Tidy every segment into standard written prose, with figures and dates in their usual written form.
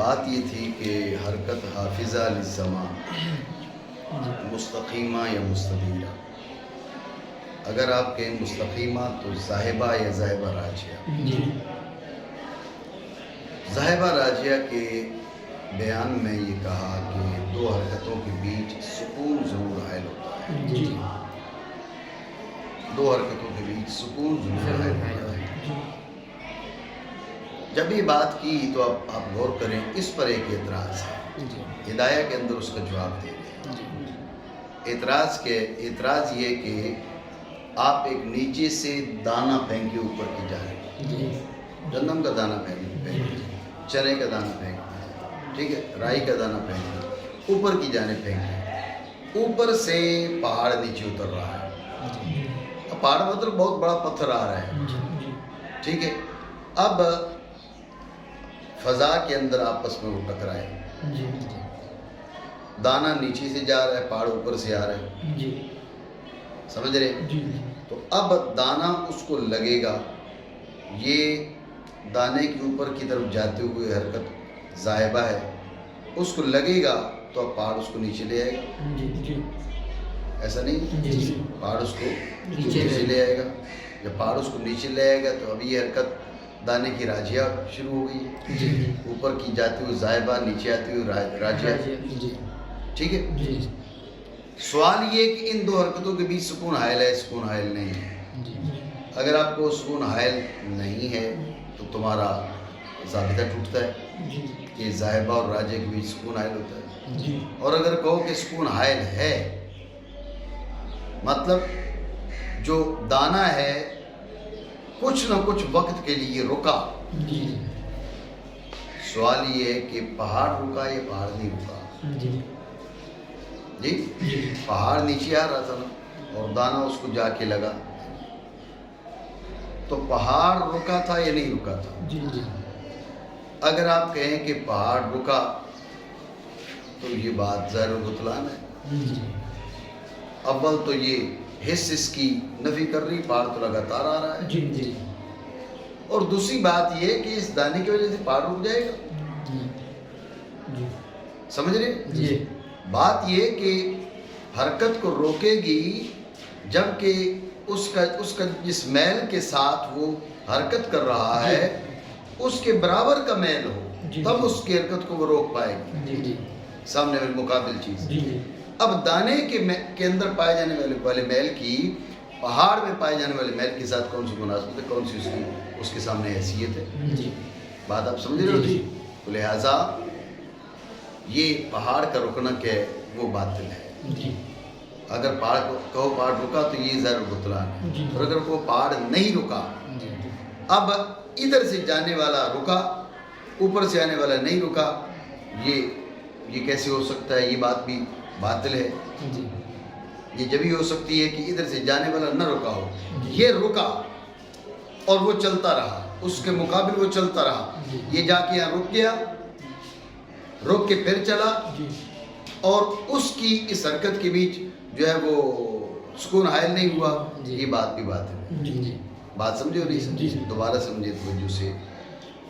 بات یہ تھی کہ حرکت حافظہ للزمان مستقیمہ یا مستدیرہ. اگر آپ کہیں مستقیمہ تو ذاہبہ یا ذاہبہ راجیہ. ذاہبہ راجیہ کے بیان میں یہ کہا کہ دو حرکتوں کے بیچ سکون ضرور حائل ہوتا ہے. دو حرکتوں کے بیچ سکون ضرور حائل ہوتا ہے. جب یہ بات کی تو اب آپ غور کریں، اس پر ایک اعتراض ہے. ہدایہ کے اندر اس کا جواب دے دیں. اعتراض یہ کہ آپ ایک نیچے سے دانہ پھینکے اوپر کی جائیں، گندم کا دانہ پھینکے، چنے کا دانہ پھینکے، ٹھیک ہے، رائی کا دانہ پھینکے، اوپر کی جانب پھینکے. اوپر سے پہاڑ نیچے اتر رہا ہے. اب پہاڑ مطلب بہت بڑا پتھر آ رہا ہے، ٹھیک ہے. اب فضا کے اندر آپس میں وہ ٹکرائے، دانہ نیچے سے جا رہا ہے، پہاڑ اوپر سے آ رہا ہے، سمجھ رہے؟ تو اب دانہ اس کو لگے گا، یہ دانے کے اوپر کی طرف جاتے ہوئے حرکت ذاہبہ ہے، اس کو لگے گا تو اب پہاڑ اس کو نیچے لے آئے گا. ایسا نہیں؟ پہاڑ اس کو نیچے لے آئے گا. جب پہاڑ اس کو نیچے لے آئے گا تو اب یہ حرکت دانے کی راجیہ شروع ہو گئی ہے. اوپر کی جاتی ہوئی ذاہبہ، نیچے آتی ہوئی راجیہ، ٹھیک ہے. سوال یہ کہ ان دو حرکتوں کے بیچ سکون حائل ہے، سکون حائل نہیں ہے. اگر آپ کو سکون حائل نہیں ہے تو تمہارا ضابطہ ٹوٹتا ہے کہ ذاہبہ اور راجیہ کے بیچ سکون حائل ہوتا ہے. اور اگر کہو کہ سکون حائل ہے، مطلب جو دانہ ہے کچھ نہ کچھ وقت کے لیے رکا. سوال یہ ہے کہ پہاڑ رکا یا پہاڑ نہیں رکا؟ جی پہاڑ نیچے آ رہا تھا نا، اور دانہ اس کو جا کے لگا، تو پہاڑ رکا تھا یا نہیں رکا تھا؟ اگر آپ کہیں کہ پہاڑ رکا تو یہ بات ظاہر بطلان ہے. اول تو یہ حص اس کی نفی کر رہی، پہاڑ تو لگاتار آ رہا ہے. اور دوسری بات یہ کہ اس دانے کی وجہ سے پہاڑ رک جائے گا. سمجھ رہے؟ بات یہ کہ حرکت کو روکے گی جبکہ اس کا جس میل کے ساتھ وہ حرکت کر رہا ہے اس کے برابر کا میل ہو، تب اس کی حرکت کو وہ روک پائے گی، سامنے والی مقابل چیز. اب دانے کے اندر پائے جانے والے میل کی پہاڑ میں پائے جانے والے میل کے ساتھ کون سی مناسبت ہے، کون سی اس کے سامنے حیثیت ہے؟ بات آپ سمجھ رہے ہو؟ لہٰذا یہ پہاڑ کا رکنا کہ وہ باطل ہے. اگر پہاڑ کو کہو پہاڑ رکا تو یہ ظاہر بطلان ہے. اور اگر وہ پہاڑ نہیں رکا، اب ادھر سے جانے والا رکا، اوپر سے آنے والا نہیں رکا، یہ کیسے ہو سکتا ہے؟ یہ بات بھی باطل ہے. یہ جبھی ہو سکتی ہے کہ ادھر سے جانے والا نہ رکا ہو، یہ رکا اور وہ چلتا رہا، اس کے مقابل وہ چلتا رہا، یہ جا کے یہاں رک گیا، رک کے پھر چلا، اور اس کی اس حرکت کے بیچ جو ہے وہ سکون حائل نہیں ہوا. یہ بات بھی باطل ہے. بات سمجھے ہو نہیں سمجھے؟ دوبارہ سمجھے توجہ سے.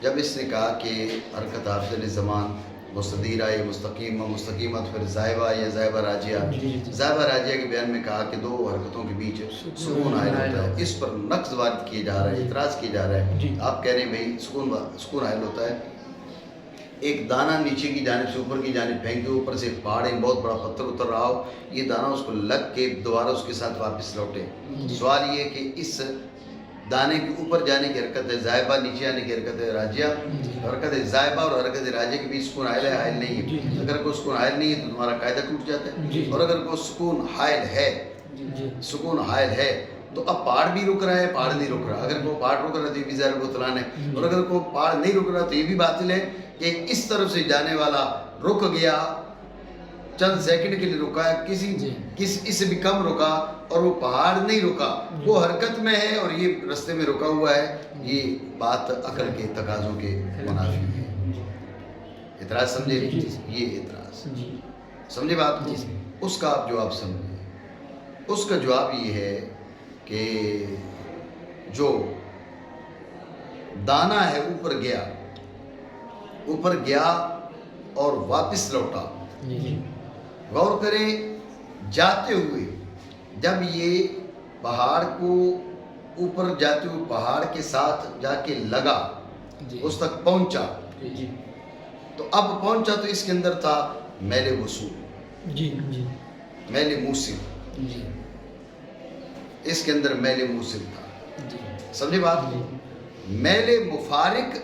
جب اس نے کہا کہ حرکت حافظہ للزمان مستدیرہ یا مستقیمہ تو پھر ذاہبہ یا ذاہبہ راجیہ. ذاہبہ راجیہ کے بیان میں کہا کہ دو حرکتوں کے بیچ سکون حائل ہوتا ہے. اس پر نقص وارد کیا جا رہا ہے، اعتراض کیا جا رہا ہے. آپ کہہ رہے ہیں بھائی سکون حائل ہوتا ہے. ایک دانہ نیچے کی جانب سے اوپر کی جانب پھینک کے اوپر سے پہاڑ بہت بڑا پتھر اتر رہا ہو، یہ دانہ اس کو لگ کے دوبارہ اس کے ساتھ واپس لوٹے. سوال یہ ہے کہ اس دانے کے اوپر جانے کی حرکت ہے ذاہبہ، نیچے آنے کی حرکت ہے راجیہ. حرکت ذاہبہ اور حرکت راجیہ کے بیچ سکون حائل ہے، حائل نہیں ہے؟ اگر کوئی سکون حائل نہیں ہے تو تمہارا قاعدہ ٹوٹ جاتا ہے. اور اگر کوئی سکون حائل ہے، سکون حائل ہے تو اب پہاڑ بھی رک رہا ہے، پہاڑ نہیں رک رہا. اگر کوئی پہاڑ رک رہا ہے تو یہ بھی ظاہر بطلان ہے. اور اگر کوئی پہاڑ نہیں رک رہا تو یہ بھی باطل ہے کہ اس طرف سے جانے والا رک گیا، چند سیکنڈ کے لیے رکا ہے، اس سے بھی کم رکا، اور وہ پہاڑ نہیں رکا، وہ حرکت میں ہے اور یہ رستے میں رکا ہوا ہے. یہ بات عقل کے تقاضوں کے منافی ہے. اعتراض سمجھے؟ یہ اعتراض سمجھے بات کو؟ اس کا آپ جواب سمجھے. اس کا جواب یہ ہے کہ جو دانہ ہے اوپر گیا اور واپس لوٹا. غور کریں, جاتے ہوئے جب یہ پہاڑ کو اوپر جاتے ہوئے پہاڑ کے ساتھ جا کے لگا, اس تک پہنچا, تو اب پہنچا تو اس کے اندر تھا میل وصول, میل موصل, اس کے اندر میل موصل تھا. سمجھے بات؟ میل مفارق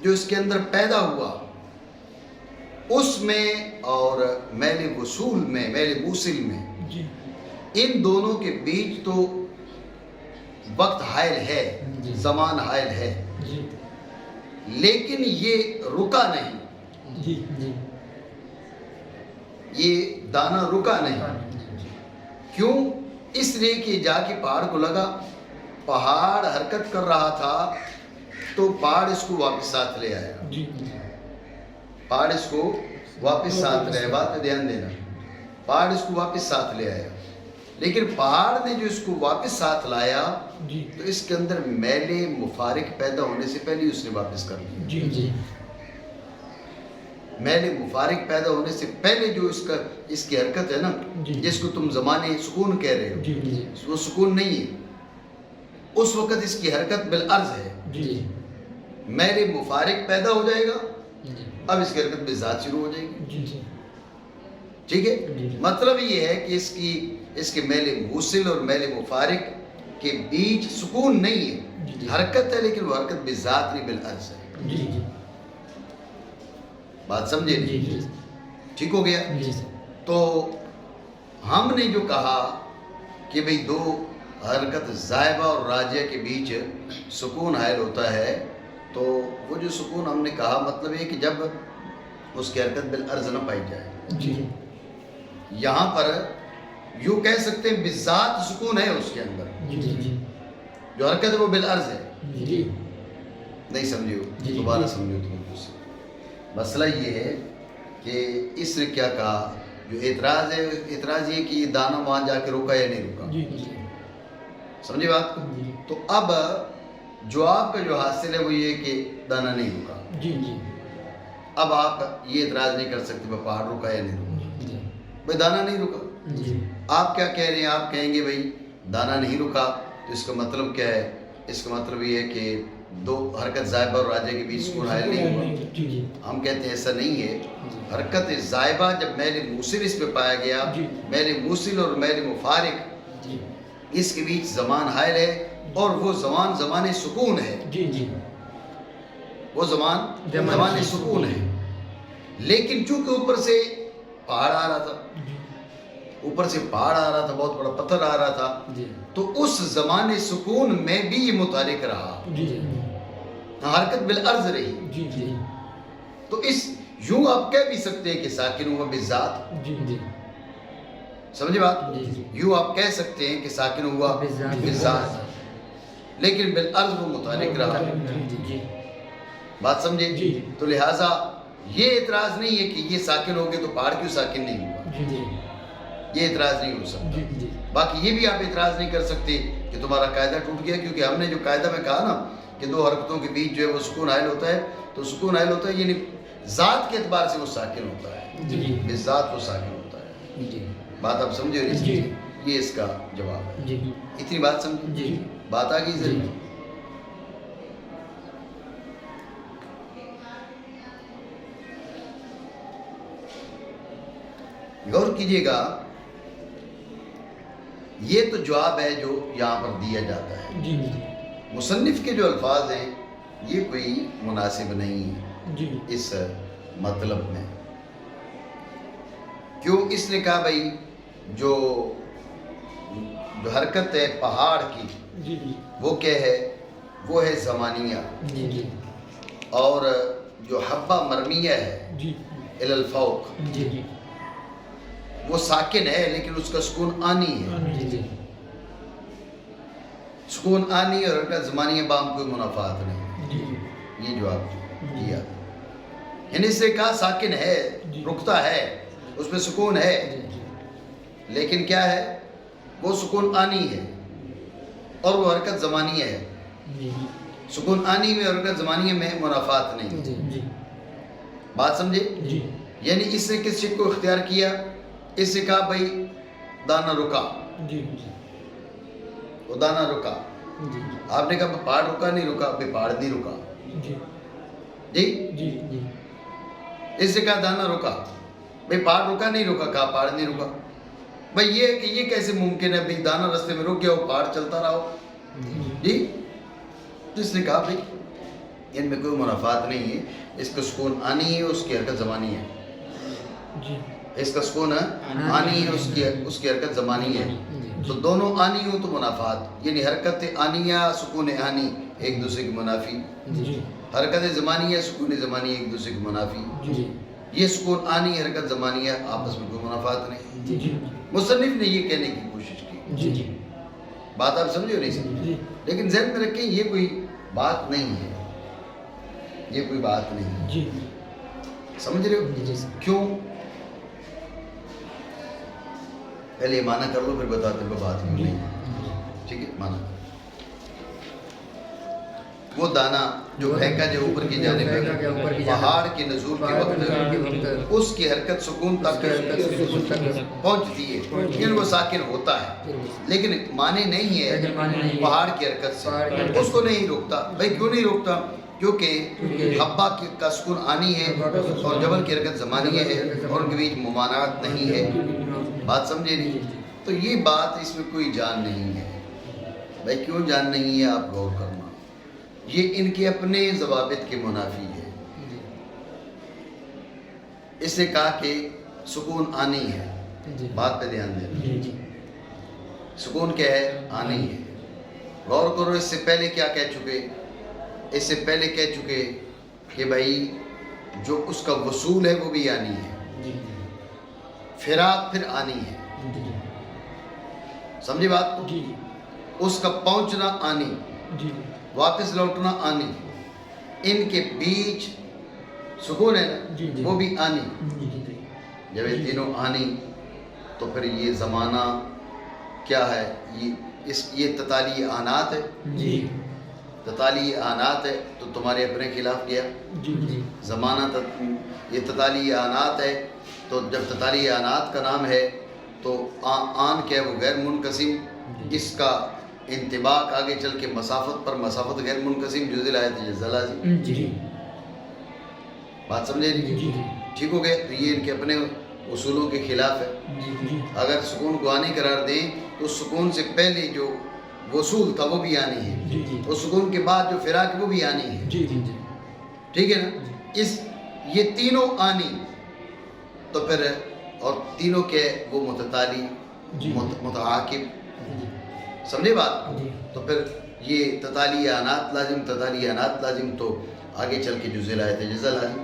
جو اس کے اندر پیدا ہوا اس میں اور میل وصول میں, میل موصل میں, ان دونوں کے بیچ تو وقت حائل ہے, زمان حائل ہے, لیکن یہ رکا نہیں, یہ دانا رکا نہیں. کیوں؟ اس لیے کہ جا کے پہاڑ کو لگا, پہاڑ حرکت کر رہا تھا تو پہاڑ اس کو واپس ساتھ لے آیا, پہاڑ اس کو واپس ساتھ لے آیا. بات پہ دھیان دینا, پہاڑ اس کو واپس ساتھ لے آیا, لیکن پہاڑ نے جو اس کو واپس ساتھ لایا تو اس کے اندر میل مفارق پیدا ہونے سے پہلے اس نے واپس کر لیا. میل مفارق پیدا ہونے سے پہلے جو اس کی حرکت ہے نا, جس کو تم زمانے سکون کہہ رہے ہو, وہ سکون نہیں ہے. اس وقت اس کی حرکت بالعرض ہے. میل مفارق پیدا ہو جائے گا, اب اس کی حرکت بالذات شروع ہو جائے گی. ٹھیک ہے, مطلب یہ ہے کہ اس کے میل موصل اور میل مفارق کے بیچ سکون نہیں ہے, حرکت ہے, لیکن وہ حرکت بالذات نہیں بالعرض ہے. بات سمجھے؟ ٹھیک ہو گیا. تو ہم نے جو کہا کہ بھئی دو حرکت زائبہ اور راجیہ کے بیچ سکون حائل ہوتا ہے, تو وہ جو سکون ہم نے کہا مطلب یہ کہ جب اس کی حرکت بالعرض نہ پائی جائے. یہاں پر یوں کہہ سکتے ہیں بالذات سکون ہے اس کے اندر, جو حرکت ہے وہ بالعرض ہے. نہیں سمجھے ہو؟ دوبارہ سمجھو. تم مسئلہ یہ ہے کہ اس نے کیا کہا, جو اعتراض ہے, اعتراض یہ کہ یہ دانا وہاں جا کے رکا یا نہیں رکا. سمجھے بات کو؟ تو اب جواب کا جو حاصل ہے وہ یہ کہ دانا نہیں رکا. اب آپ یہ اعتراض نہیں کر سکتے وہ پہاڑ رکا یا نہیں رکا, بھائی دانا نہیں رکا. آپ کیا کہہ رہے ہیں؟ آپ کہیں گے بھائی دانا نہیں رکا, تو اس کا مطلب کیا ہے؟ اس کا مطلب یہ ہے کہ دو حرکت زائبہ اور راجہ کے بیچ سکون حائل نہیں ہوا. ہم کہتے ہیں ایسا نہیں ہے. حرکت زائبہ جب میل موصل اس پہ پایا گیا, میل موصل اور میل مفارق اس کے بیچ زمان حائل ہے, اور وہ زمان سکون ہے. وہ زمان سکون ہے. لیکن چونکہ اوپر سے پہاڑ آ رہا تھا, بہت بڑا پتھر آ رہا تھا, تو اس زمان سکون میں بھی یہ متحرک رہا, حرکت بالعرض رہی. تو اس یوں آپ کہہ بھی سکتے ہیں کہ ساکن ہوا بالذات. سمجھے بات؟ یوں آپ کہہ سکتے ہیں کہ ساکن ہوا بالذات, لیکن بالعرض وہ متحرک رہا. بات سمجھے؟ تو لہٰذا یہ اعتراض نہیں ہے کہ یہ ساکن ہو گئے تو پہاڑ کیوں ساکن نہیں ہوا, یہ اعتراض نہیں ہو سکتا. باقی یہ بھی آپ اعتراض نہیں کر سکتے کہ تمہارا قاعدہ ٹوٹ گیا, کیونکہ ہم نے جو قاعدہ میں کہا نا کہ دو حرکتوں کے بیچ جو ہے وہ سکون حائل ہوتا ہے, تو سکون حائل ہوتا ہے یعنی ذات کے اعتبار سے وہ ساکن ہوتا ہے, بالذات وہ ساکن ہوتا ہے. بات آپ سمجھے ہو نہیں؟ یہ اس کا جواب ہے. اتنی بات سمجھے؟ بات آ گئی ضرور. غور کیجئے گا, یہ تو جواب ہے جو یہاں پر دیا جاتا ہے. مصنف کے جو الفاظ ہیں یہ کوئی مناسب نہیں ہے اس مطلب میں. کیوں؟ اس نے کہا بھائی جو حرکت ہے پہاڑ کی وہ کیا ہے؟ وہ ہے زمانیہ. اور جو حبہ مرمیہ ہے الی الفوق وہ ساکن ہے, لیکن اس کا سکون آنی ہے. سکون آنی اور حرکت زمانیہ بام کوئی منافات نہیں. یہ جو آپ دیا, یعنی اس نے کہا ساکن ہے, رکتا ہے, اس میں سکون ہے, لیکن کیا ہے؟ وہ سکون آنی ہے اور وہ حرکت زمانیہ ہے. سکون آنی میں اور حرکت زمانیہ میں منافات نہیں. بات سمجھے؟ جی یعنی اس نے کس شے کو اختیار کیا؟ اس سے کہا بھائی دانا رکا، جی وہ دانا رکا. جی آپ نے کہا پہاڑ رکا نہیں رکا، بھائی پہاڑ نہیں رکا. جی جی جی جی اس سے کہا دانا رکا، بھائی پہاڑ رکا نہیں رکا، کہا پہاڑ نہیں رکا. بھائی یہ کہ یہ کیسے ممکن ہے؟ بھائی دانا رستے میں رک گیا ہو، پہاڑ چلتا رہا ہو. جی اس نے کہا بھائی ان میں کوئی منافات نہیں ہے، اس کا سکون آنی ہے، اس کی حرکت زمانی ہے. جی اس کا سکون آنی ہے، اس کی حرکت زمانی ہے. تو دونوں آنی ہو تو منافات، یعنی حرکت آنی یا سکون آنی ایک دوسرے کی منافی، جی حرکت زمانی یا سکون زمانی ایک دوسرے کی منافی. جی یہ سکون آنی حرکت زمانی ہے، آپس میں کوئی منافات نہیں. جی مصنف نے یہ کہنے کی کوشش کی. جی جی بات آپ سمجھے ہو نہیں سمجھے؟ جی لیکن ذہن میں رکھیں یہ کوئی بات نہیں ہے، یہ کوئی بات نہیں ہے. جی سمجھ رہے ہو؟ جی کیوں؟ پہلے یہ معنی کر لو پھر بتاتے ہیں بات کیوں نہیں ہے. ٹھیک ہے معنی. وہ دانا جو پھینکا جو اوپر کی جانب ہے، پہاڑ کے نزول کے وقت اس کی حرکت سکون تک پہنچتی ہے، لیکن وہ ساکن ہوتا ہے، لیکن معنی نہیں ہے پہاڑ کی حرکت سے، اس کو نہیں روکتا. بھائی کیوں نہیں روکتا؟ کیونکہ حبا کا سکون آنی ہے اور جبل کی حرکت زمانی ہے اور ان کے بیچ ممانعت نہیں ہے. بات سمجھے نہیں؟ تو یہ بات اس میں کوئی جان نہیں ہے. بھائی کیوں جان نہیں ہے؟ آپ غور کرنا. یہ ان کے اپنے ضوابط کے منافی ہے. اس نے کہا کہ سکون آنی ہے، بات پہ دھیان دیں. سکون کیا ہے؟ آنی ہے. غور کرو اس سے پہلے کیا کہہ چکے؟ اس سے پہلے کہہ چکے کہ بھائی جو اس کا وصول ہے وہ بھی آنی ہے، فراق پھر آنی ہے. سمجھے بات کو؟ اس کا پہنچنا آنی، واپس لوٹنا آنی، ان کے بیچ سکون ہے نا وہ بھی آنی. جب یہ تینوں آنی تو پھر یہ زمانہ کیا ہے؟ یہ تتالی آنات ہے. تتالی آنات ہے تو تمہارے اپنے خلاف گیا. زمانہ یہ تتالی آنات ہے تو جب تتالی آنات کا نام ہے تو آن کیا ہے؟ وہ غیر منقسم. اس کا انطباق آگے چل کے مسافت پر، مسافت غیر منقسم جزء آیت جزء لازم. بات سمجھے نہیں؟ ٹھیک ہو گئے. تو یہ ان کے اپنے اصولوں کے خلاف ہے. اگر سکون کو آنی قرار دیں تو سکون سے پہلے جو وصول تھا وہ بھی آنی ہے، اور سکون کے بعد جو فراق وہ بھی آنی ہے. ٹھیک ہے نا؟ یہ تینوں آنی تو پھر اور تینوں کے وہ متتالی متعاقب. سمجھے بات؟ تو پھر یہ تتالی آنات لازم، تتالی آنات لازم تو آگے چل کے جزء آیت جزء لازم.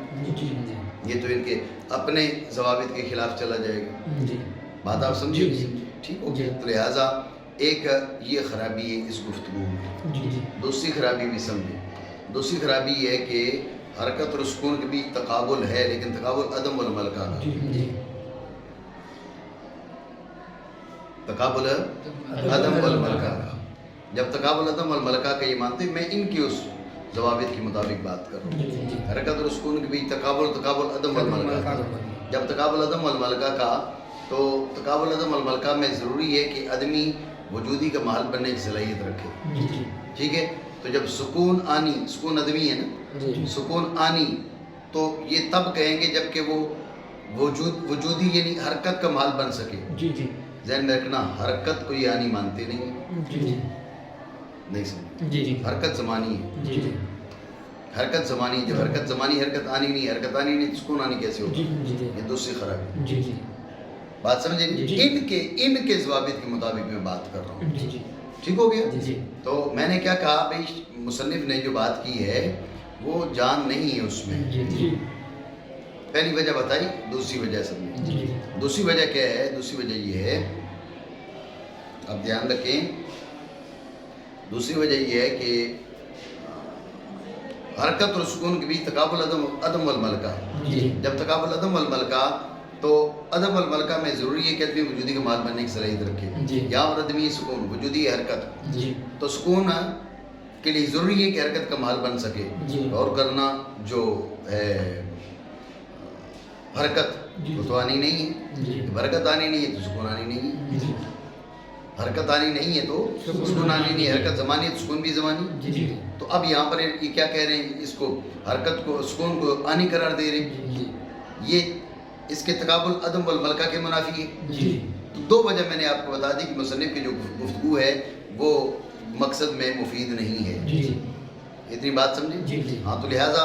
یہ تو ان کے اپنے ضوابط کے خلاف چلا جائے گا. بات آپ سمجھے؟ ٹھیک ہو گیا. تو لہٰذا ایک یہ خرابی ہے اس گفتگو میں. دوسری خرابی بھی سمجھے. دوسری خرابی یہ ہے کہ حرکت اور سکون کے بیچ تقابل ہے، لیکن تقابل عدم والملکہ کا. تقابل عدم والملکہ کا. جب تقابل عدم والملکہ کا یہ مانتے میں ان کی اس ضوابط کے مطابق بات کر رہا ہوں. حرکت اور سکون کے بیچ تقابل عدم والملکہ کا. جب تقابل عدم والملکہ کا تو تقابل عدم والملکہ میں ضروری ہے کہ آدمی وجودی کا محل بننے کی صلاحیت رکھے. ٹھیک ہے. تو جب سکون آنی، سکون عدمی ہے نا، سکون آنی تو یہ تب کہیں گے جب کہ وہ وجودی یعنی حرکت کا محل بن سکے. ذہن میں رکھنا حرکت کو یہ آنی مانتے نہیں سمجھ. حرکت زمانی ہے. حرکت زمانی. جب حرکت زمانی، حرکت آنی نہیں، حرکت آنی نہیں سکون آنی کیسے ہوگا؟ یہ دوسری خرابی. بات سمجھے؟ ان کے ضوابط کے مطابق میں بات کر رہا ہوں. ٹھیک ہو گیا. تو میں نے کیا کہا بھائی مصنف نے جو بات کی ہے وہ جان نہیں ہے اس میں. پہلی وجہ بتائی. دوسری وجہ سمجھے. دوسری وجہ کیا ہے؟ دوسری وجہ یہ ہے، اب دھیان رکھیں، دوسری وجہ یہ ہے کہ حرکت اور سکون کے بیچ تقابل عدم والملکہ. جب تقابل عدم والملکہ تو عدم والملکہ میں ضروری ہے کہ آدمی وجودی کا محل بننے کی صلاحیت رکھے. یہاں پر آدمی سکون، وجودی حرکت، تو سکون کے لیے ضروری ہے کہ حرکت کا محل بن سکے. اور کرنا جو ہے حرکت جی وہ تو آنی نہیں ہے. جی جب حرکت آنی نہیں ہے تو سکون آنی نہیں ہے. جی حرکت آنی نہیں ہے تو سکون آنی نہیں ہے. حرکت زمانی ہے تو سکون بھی زمانی. جی جی تو اب یہاں پر یہ کیا کہہ رہے ہیں, اس کو حرکت کو سکون کو آنی قرار دے رہے ہیں. جی یہ اس کے تقابل عدم والملکہ کے منافی ہے. جی تو دو وجہ میں نے آپ کو بتا دی کہ مصنف کی جو گفتگو ہے وہ مقصد میں مفید نہیں ہے. جی اتنی بات سمجھے. جی جی ہاں تو لہٰذا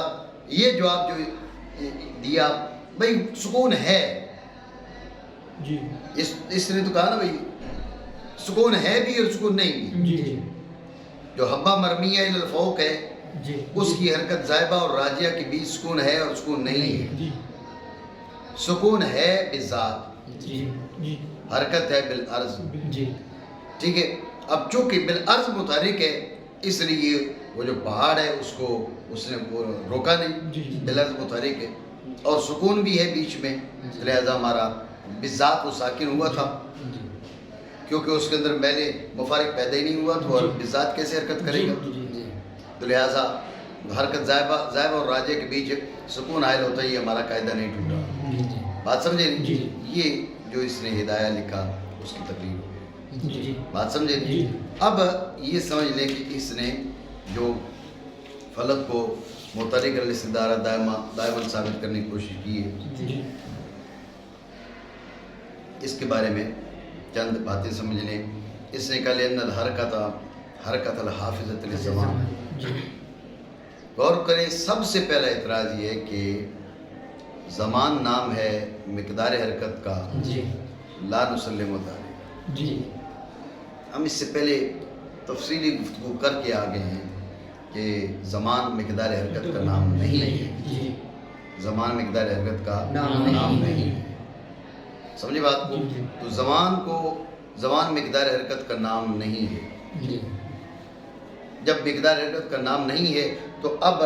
یہ جواب جو دیا بھائی سکون ہے, جی اس نے تو کہا نا بھائی سکون ہے بھی اور سکون نہیں بھی. جی جی جو حبہ مرمیہ الی الفوق ہے جی اس کی حرکت زائبہ اور راجیہ کے بیچ سکون ہے اور سکون نہیں ہے. جی سکون ہے بذات, جی جی حرکت ہے بالعرض. جی ٹھیک ہے. اب چونکہ بالعرض متحرک ہے اس لیے وہ جو پہاڑ ہے اس کو اس نے وہ روکا نہیں, جی بالعرض متحرک ہے. اور سکون بھی ہے بیچ میں, لہذا ہمارا بذات وہ ساکن ہوا تھا کیونکہ اس کے اندر میل مفارق پیدا ہی نہیں ہوا تو اور بذات کیسے حرکت کرے گا. تو لہٰذا حرکت زائبہ اور راجے کے بیچ سکون حائل ہوتا ہے, یہ ہمارا قاعدہ نہیں ٹوٹا. بات سمجھے نہیں. یہ جو اس نے ہدایہ لکھا اس کی تقریر ہو گئی. جی بات سمجھے نہیں. اب یہ سمجھ لیں کہ اس نے جو فلک کو متحرک الاستدارہ دائما ثابت کرنے کی کوشش کی ہے, جی اس کے بارے میں چند باتیں سمجھ لیں. اس نے کہا لأن حرکت الحافظۃ للزمان. غور کریں, سب سے پہلا اعتراض یہ ہے کہ زمان نام ہے مقدار حرکت کا, جی لا نسلم علیہ. جی ہم اس سے پہلے تفصیلی گفتگو کر کے آگے ہیں کہ زمان مقدار حرکت کا نام نہیں ہے. جی زمان مقدار حرکت کا نام نہیں ہے. سمجھے بات کو. تو زمان مقدار حرکت کا نام نہیں ہے. جی جب مقدار حرکت کا نام نہیں ہے تو اب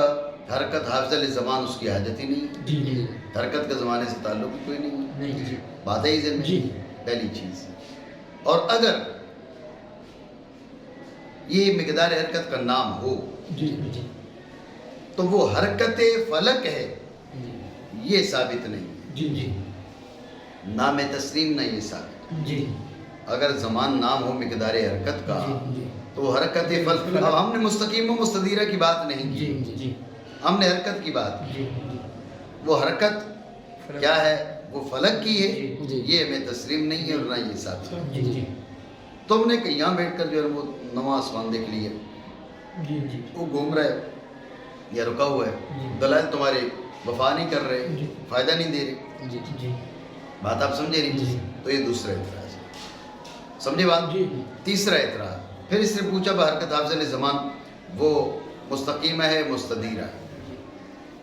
حرکت حافظہ للزمان اس کی حاجت ہی نہیں ہے. جی حرکت کا زمانے سے تعلق کوئی نہیں ہے. نہیں جی بات ہے ہی ذہن میں. جی پہلی چیز. اور اگر یہ مقدار حرکت کا نام ہو جی جی تو وہ حرکت فلک ہے, یہ ثابت نہیں. جی جی نام تسلیم نہیں یہ ثابت. جی اگر زمان نام ہو مقدار حرکت کا جی تو حرکت فلک. اب ہم نے مستقیم و مستدیرہ کی بات نہیں جی کی, جی ہم نے حرکت کی بات کی. جی وہ حرکت کیا ہے, وہ فلک کی ہے, جی یہ ہمیں تسلیم نہیں ہے اور نہ یہ ثابت ہے. جی جی تم نے کہ یہاں بیٹھ کر جو ہے وہ نواں آسمان دیکھ لیا, جی جی وہ گھوم رہا ہے یا رکا ہوا ہے, دلائل تمہارے وفا نہیں کر رہے, فائدہ نہیں دے رہے. جی جی بات آپ سمجھے نہیں. جی. تو یہ دوسرا اعتراض ہے. سمجھے بات. جی تیسرا اعتراض, پھر اس نے پوچھا بہ حرکت حافظہ للزمان وہ مستقیمہ ہے مستدیرہ ہے.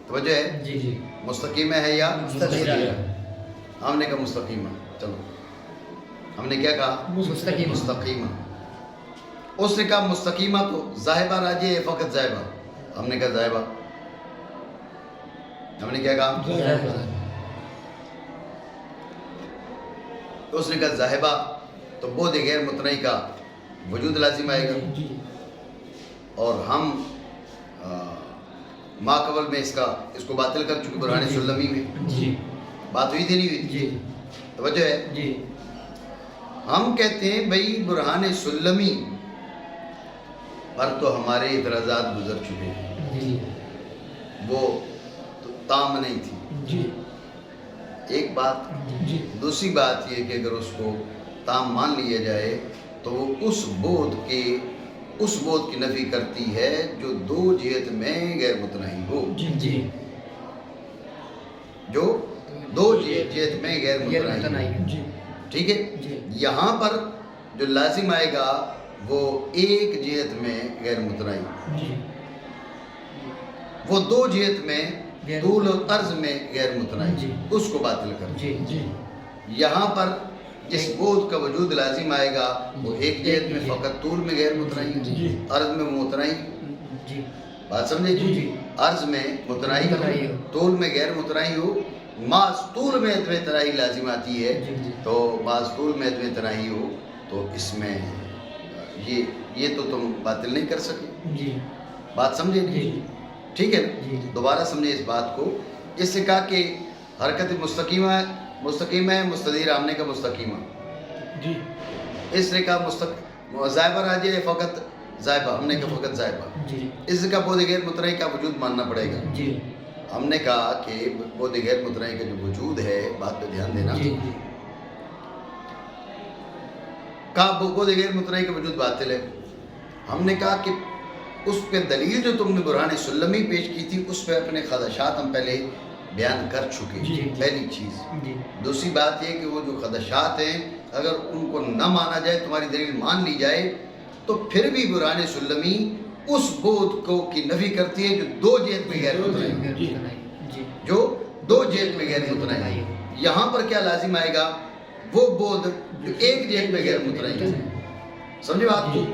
توجہ ہے, جی جی مستقیمہ ہے یا مستدیرہ ہے. ہم نے کہا مستقیمہ. چلو ہم نے کیا کہا, مستقیم مستقیمہ. اس نے کہا مستقیمہ تو ذاہبہ راجع ہے فقط ذاہبہ. ہم نے کہا ذاہبہ. ہم نے کیا کہا, اس نے کہا ذاہبہ تو بود غیر متنعی کا وجود لازم آئے گا. جی اور ہم ما قبل میں اس کو باطل کر چکے برہان سلمی میں. جی بات ہوئی تھی نہیں ہوئی تھی. جی توجہ ہے. جی ہم کہتے ہیں بھائی برہان سلمی پر تو ہمارے اعتراضات گزر چکے ہیں, جی وہ تو تام نہیں تھی. جی ایک بات. جی دوسری بات یہ کہ اگر اس کو تام مان لیا جائے تو وہ اس بود کی نفی کرتی ہے جو دو جہت میں غیر متناہی ہو. جی جی جو دو جہت میں غیر متناہی ہو. جی ٹھیک ہے. جی یہاں پر جو لازم آئے گا وہ ایک جہت میں غیر متناہی, جی وہ دو جہت میں طول و عرض میں غیر متناہی, جی. اس کو باطل کر. جی جی یہاں پر جس بود کا وجود لازم آئے گا وہ ایک جہت میں فقط طول میں غیر متناہی, جی. عرض میں متناہی. جی بات سمجھے. جی جی عرض میں متناہی ہو, طول میں غیر متناہی ہو. بعض طول میں عدم تناہی لازم آتی ہے, جی جی تو بعض طول میں عدم تناہی ہو تو اس میں یہ تو تم باطل نہیں کر سکے. جی بات سمجھے. جی ٹھیک ہے. جی دوبارہ سمجھے اس بات کو. اس سے کہا کہ حرکت مستقیمہ ہے مستدیر آمنے کا مستقیمہ. جی اس نے کہا زائبہ راجیہ ہے فقط زائبہ، ہم نے کہا فقط زائبہ. جی اس کا بود غیر متناہی کا وجود ماننا پڑے گا. جی ہم نے کہا کہ بود غیر متناہی کا جو وجود ہے، بات پہ دھیان دینا، جی کہا بود غیر متناہی کا وجود باطل ہے. ہم نے کہا کہ اس پہ دلیل جو تم نے برہان سلمی پیش کی تھی، اس پہ اپنے خدشات ہم پہلے بیان کر چکے. جی. پہلی چیز. جی دوسری بات یہ کہ وہ جو خدشات ہیں اگر ان کو نہ مانا جائے، تمہاری دلیل مان لی جائے، تو پھر بھی برہان سلمی اس بود کو کی نفی کرتی ہے جو دو جہت میں غیر متناہی ہے. جی جو دو جہت میں غیر متناہی ہے. یہاں پر کیا لازم آئے گا؟ وہ بود جو ایک جہت میں غیر متناہی ہے. سمجھے بات کو؟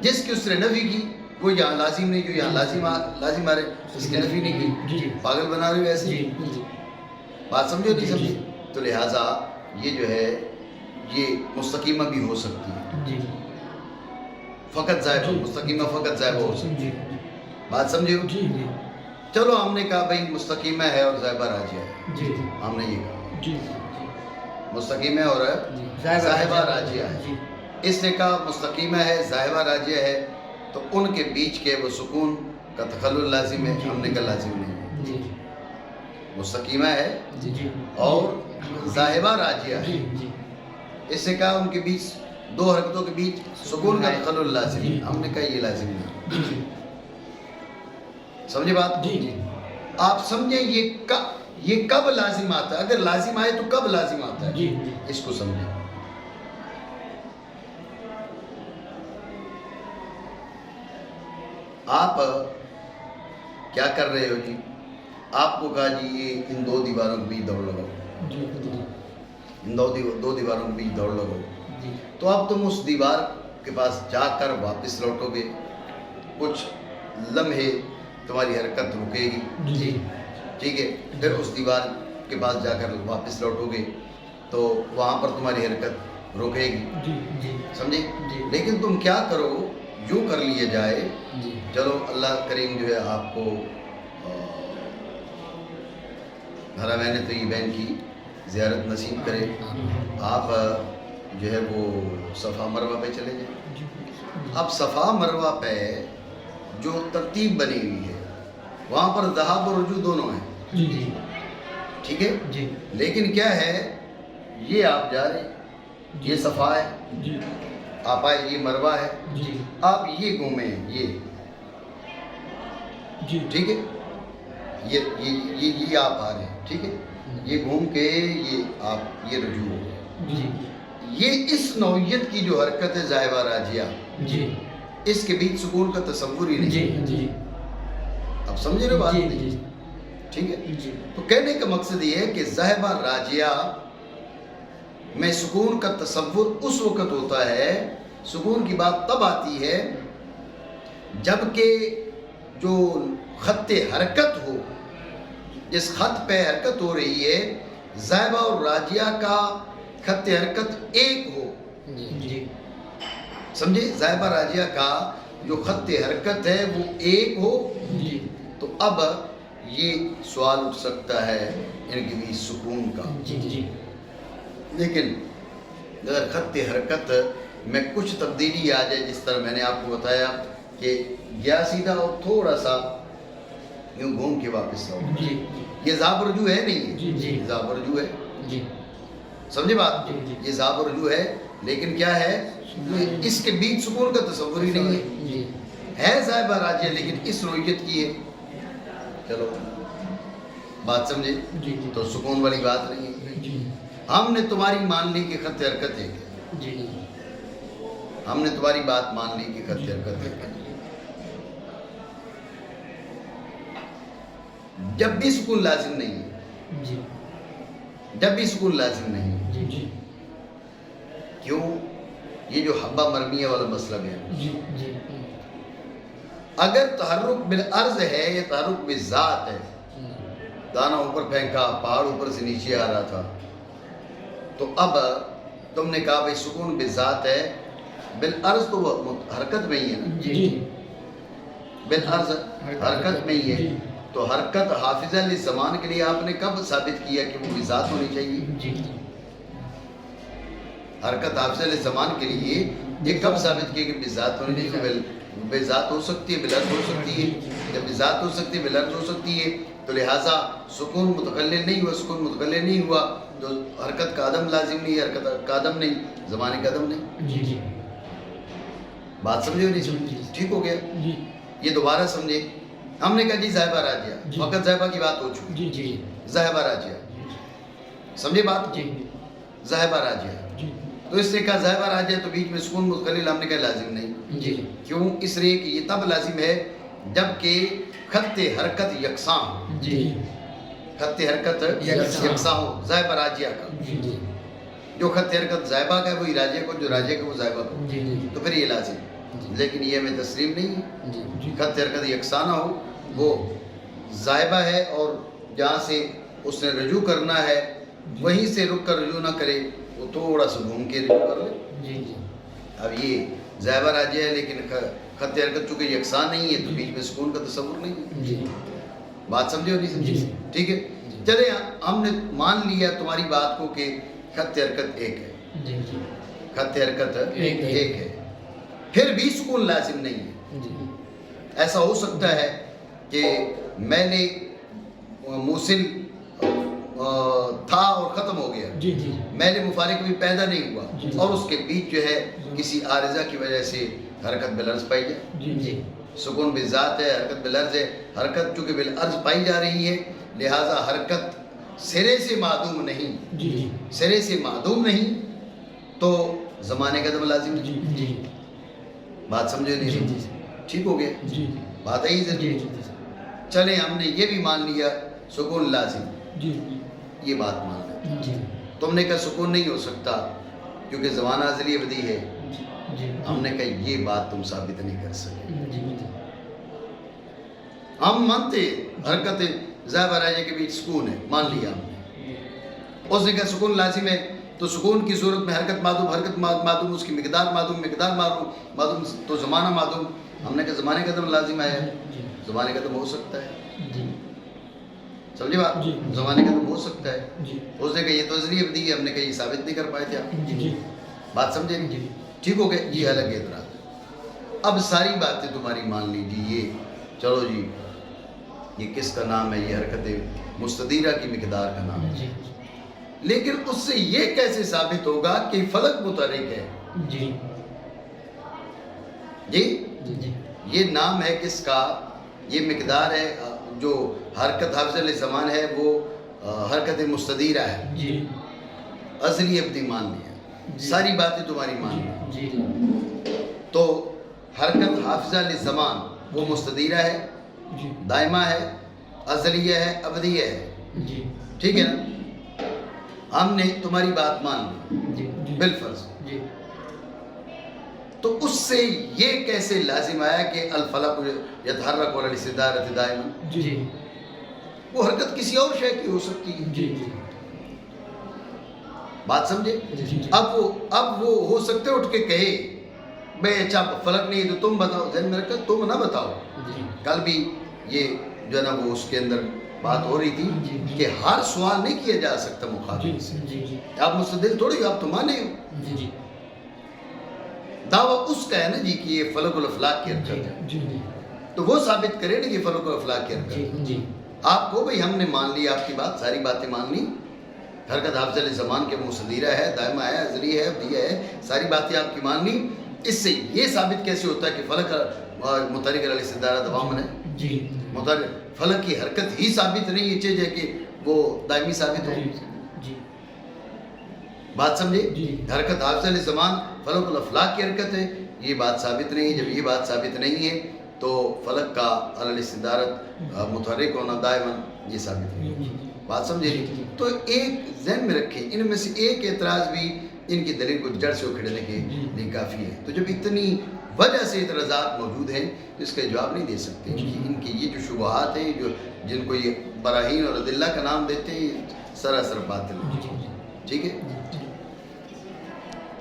جس کی اس نے نفی کی وہ یہاں لازم نہیں، جو یہاں لازم آ رہے اس کی نفی نہیں کی. جی پاگل بنا رہے ہو ایسے. جی بات سمجھو نہیں جی. سمجھے؟ تو لہٰذا یہ جو ہے یہ مستقیمہ بھی ہو سکتی ہے. جی فقط زائبہ، مستقیمہ فقط زائبہ ہو سکتی ہے. جی بات سمجھے ہو؟ جی چلو ہم نے کہا بھائی مستقیمہ ہے اور زائبہ راجیہ ہے. جی ہم نے یہ کہا جی مستقیمہ ہے اور زائبہ راجیہ ہے. جی اس نے کہا مستقیمہ ہے زائبہ راجیہ ہے، تو ان کے بیچ کے وہ سکون کا تخلل لازم ہے. ہم نے کہا لازم نہیں ہے. جی مستقیمہ ہے جی اور زائبہ راجیہ ہے. جی اس نے کہا ان کے بیچ دو حرکتوں کے بیچ سکون کا تخلل لازم ہے. ہم نے کہا یہ لازم نہیں. سمجھے بات؟ جی آپ سمجھیں یہ کب لازم آتا ہے؟ اگر لازم آئے تو کب لازم آتا ہے؟ جی اس کو سمجھیں. آپ کیا کر رہے ہو جی؟ آپ کو کہا جی یہ ان دو دیواروں کے بیچ دوڑ لگاؤ. ان دو دیواروں کے بیچ دوڑ لگاؤ. تو اب تم اس دیوار کے پاس جا کر واپس لوٹو گے. کچھ لمحے تمہاری حرکت رکے گی. جی ٹھیک ہے. پھر اس دیوار کے پاس جا کر واپس لوٹو گے تو وہاں پر تمہاری حرکت رکے گی. جی سمجھے؟ جی. لیکن تم کیا کرو، یوں کر لیے جائے. جی چلو اللہ کریم جو ہے آپ کو حرمین طیبین کی زیارت نصیب کرے. آپ جو ہے وہ صفا مروہ پہ چلے جائیں. اب صفا مروہ پہ جو ترتیب بنی ہوئی ہے وہاں پر ذہاب اور رجوع دونوں ہیں. جی ٹھیک ہے. جی لیکن کیا ہے، یہ آپ جا رہے ہیں، یہ صفا ہے، جی آپ آئے، یہ مروہ ہے، جی آپ یہ گھومیں، یہ جی ٹھیک ہے. یہ آپ آ رہے ہیں، ٹھیک ہے. یہ گھوم کے یہ آپ یہ رجوع ہو گیا. جی یہ اس نوعیت کی جو حرکت ہے زائبہ راجیہ، جی اس کے بیچ سکون کا تصور ہی نہیں. جی جی اب سمجھے نا بات؟ جی جی ٹھیک ہے. جی تو کہنے کا مقصد یہ ہے کہ زائبہ راجیہ میں سکون کا تصور اس وقت ہوتا ہے، سکون کی بات تب آتی ہے جبکہ جو خط حرکت ہو، جس خط پہ حرکت ہو رہی ہے، زائبہ اور راجیہ کا خط حرکت ایک ہو. جی سمجھے؟ زائبہ راجیہ کا جو خط حرکت ہے وہ ایک ہو. جی تو اب یہ سوال اٹھ سکتا ہے ان کے بیچ سکون کا. جی جی لیکن اگر خط حرکت میں کچھ تبدیلی آ جائے، جس طرح میں نے آپ کو بتایا کہ گیا سیدھا اور تھوڑا سا یوں گھوم کے واپس آؤ، جی یہ ذاب رجوع ہے نہیں. جی جی ذاب رجوع ہے. جی سمجھے بات؟ جی جی. یہ ذاب رجوع ہے، لیکن کیا ہے، اس کے بیچ سکون کا تصور ہی نہیں ہے. جی ہے زائبہ راجیہ لیکن اس نوعیت کی ہے. چلو بات سمجھے؟ جی جی تو سکون والی بات نہیں ہے. جی ہم نے تمہاری مان لی کہ خط حرکت ہے. جی ہم نے تمہاری بات مان لی کہ خط حرکت ہے. جب بھی سکون لازم نہیں ہے، جی جب بھی سکون لازم نہیں ہے. جی جی کیوں؟ یہ جو حبہ مرمیہ والا مسئلہ ہے، جی جی اگر تحرک بالعرض ہے یا تحرک بالذات ہے، دانا اوپر پھینکا، پہاڑ اوپر سے نیچے آ رہا تھا، تو اب تم نے کہا بھائی سکون بالذات ہے، بالعرض تو وہ حرکت میں ہی ہے نا. جی بالعرض حرکت میں ہی ہے. تو حرکت حافظہ للزمان کے لیے آپ نے کب ثابت کیا کہ وہ بذات ہونی چاہیے؟ جی حرکت حافظہ للزمان کے لیے یہ کب ثابت کیا کہ بذات ہونی چاہیے؟ بذات ہو سکتی ہے، بلفظ ہو سکتی ہے. جب بذات ہو سکتی ہے، بلفظ ہو سکتی ہے، تو لہٰذا سکون متکلل نہیں ہوا. سکون متکلل نہیں ہوا تو حرکت کا عدم لازم نہیں، حرکت کا عدم نہیں، زمانے کا عدم نہیں. جی جی بات سمجھے نہیں سمجھے؟ ٹھیک ہو گیا. یہ دوبارہ سمجھے. ہم نے کہا جی ذائبہ راجعہ، فقط ذائبہ کی بات ہو چکی. جی جی ذائبہ راجعہ سمجھے بات؟ جی ذائبہ راجعہ. تو اس نے کہا ذائبہ راجعہ تو بیچ میں سکون متکلل، ہم نے کہا لازم نہیں. جی کیوں؟ اس لیے کہ یہ تب لازم ہے جب کہ خط حرکت یکساں ہو. جی خط حرکت یکساں ہو ذائبہ راجعہ کا. جی جی جو خط حرکت ذائبہ کا ہے وہی راجعہ کو، جو راجعہ کا وہ ذائبہ کا، جی جی تو پھر یہ لازم. لیکن یہ ہمیں تسلیم نہیں ہے. جی خط حرکت یکساں نہ ہو، وہ ذائبہ ہے، اور جہاں سے اس نے رجوع کرنا ہے وہیں سے رک کر رجوع نہ کرے، وہ تھوڑا سا گھوم کے رجوع کر لے. جی جی اب یہ ذائبہ راجعہ ہے، لیکن خط حرکت چونکہ یکساں نہیں ہے تو بیچ میں سکون کا تصور نہیں ہے. جی بات سمجھے ہو نہیں سمجھے؟ جی. ٹھیک ہے. چلے ہم نے مان لیا تمہاری بات کو کہ خط حرکت ایک ہے. جی جی خط حرکت ایک ہے. ایک ہے، پھر بھی سکون لازم نہیں ہے. جی ایسا ہو سکتا ہے کہ میں نے موصل تھا اور ختم ہو گیا، جی جی میں نے مفارق بھی پیدا نہیں ہوا، جی. اور اس کے بیچ جو ہے کسی عارضہ کی وجہ سے حرکت بالعرض پائی جائے. جی جی سکون بالذات ہے، حرکت بالعرض ہے. حرکت چونکہ بالعرض پائی جا رہی ہے لہٰذا حرکت سرے سے معدوم نہیں. جی جی سرے سے معدوم نہیں تو زمانے کا عدم لازم جی نہیں. جی بات سمجھے جی نہیں؟ جی ٹھیک ہو گیا. جی بات ہے جی ہی. چلے ہم نے یہ بھی مان لیا سکون لازم، جی یہ بات مان لیا. جی تم نے کہا سکون نہیں ہو سکتا کیونکہ زمانہ ازلی ابدی ہے. جی ہم نے کہا یہ بات تم ثابت نہیں کر سکے. جی ہم مانتے حرکت ذائبہ راجعہ کے بیچ سکون ہے، مان لیا ہم نے. اس نے کہا سکون لازم ہے تو سکون کی صورت میں حرکت معدوم، حرکت معدوم، اس کی مقدار معدوم، مقدار معدوم تو زمانہ معدوم. ہم نے کہا زمانے کا عدم لازم آیا ہے. زمانے کا عدم ہو سکتا ہے. جی سمجھے بات؟ جی. زمانے کا عدم ہو سکتا ہے. جی اس نے کہا یہ تو ازلی ابدی ہے، ہم نے کہا یہ ثابت نہیں کر پائے تھے آپ. جی بات سمجھے نہیں؟ جی ٹھیک ہو گئے. یہ الگ اعتراض. اب ساری باتیں تمہاری مان لیجیے. یہ چلو جی یہ کس کا نام ہے؟ یہ حرکت مستدیرہ کی مقدار کا نام ہے. جی لیکن اس سے یہ کیسے ثابت ہوگا کہ فلک متحرک ہے؟ جی جی جی یہ نام ہے کس کا؟ یہ مقدار ہے جو حرکت حافظ للزمان ہے، وہ حرکت مستدیرہ ہے. جی ازلی ابدی مان لیا. ساری باتیں تمہاری مان لی. جی تو حرکت حافظہ للزمان وہ مستدیرہ ہے، جی دائمہ ہے، ازلیہ ہے، ابدیہ ہے. جی ٹھیک ہے نا؟ ہم نے تمہاری بات مان لی جی بالفرض. جی تو اس سے یہ کیسے لازم آیا کہ الفلک یتحرک علی الاستدارۃ دائما؟ جی وہ حرکت کسی اور شے کی ہو سکتی ہے. جی بات سمجھے؟ جی اب وہ ہو سکتے اٹھ کے کہے بے اچھا فلک نہیں تو تم بتاؤ. ذہن میں رکھا تم نہ بتاؤ. جی کل بھی یہ جو ہے نا وہ اس کے اندر بات ہو رہی جی. تھی کہ ہر سوال نہیں کیا جا سکتا مخاطب سے. جی جی آپ مستدل تھوڑی، آپ تو مانے ہو. جی جی دعویٰ اس کا ہے نا جی کہ یہ فلک الافلاک کی حرکت ہے، جی جی تو وہ ثابت کرے نا کہ فلک الافلاک کی حرکت جی ہے. جی آپ کو بھئی ہم نے مان لی آپ کی بات، ساری باتیں مان لی. حرکت حافظہ للزمان کے مستدیرہ ہے، دائمہ ہے، ازلی ہے، ابدیہ ہے، ساری باتیں آپ کی مان لی. اس سے یہ ثابت کیسے ہوتا ہے کہ فلک متحرک علی الاستدارۃ دواما ہے؟ جی متحرک فلک کی حرکت ہی ثابت نہیں، یہ چیز ہے کہ وہ دائمی ثابت ہو. جی بات سمجھے؟ جی. حرکت حافظہ للزمان فلک الافلاک کی حرکت ہے، یہ بات ثابت نہیں. جب یہ بات ثابت نہیں ہے تو فلک کا علی الاستدارۃ متحرک ہونا دائما یہ ثابت نہیں. بات سمجھے؟ تو ایک ذہن میں رکھیں، ان میں سے ایک اعتراض بھی ان کی دلیل کو جڑ سے اکھیڑنے کے لیے کافی ہے. تو جب اتنی وجہ سے اعتراضات موجود ہیں تو اس کا جواب نہیں دے سکتے کہ ان کے یہ جو شبہات ہیں جو جن کو یہ براہین اور ادلہ کا نام دیتے ہیں، یہ سراسر باطل ہے. ٹھیک ہے.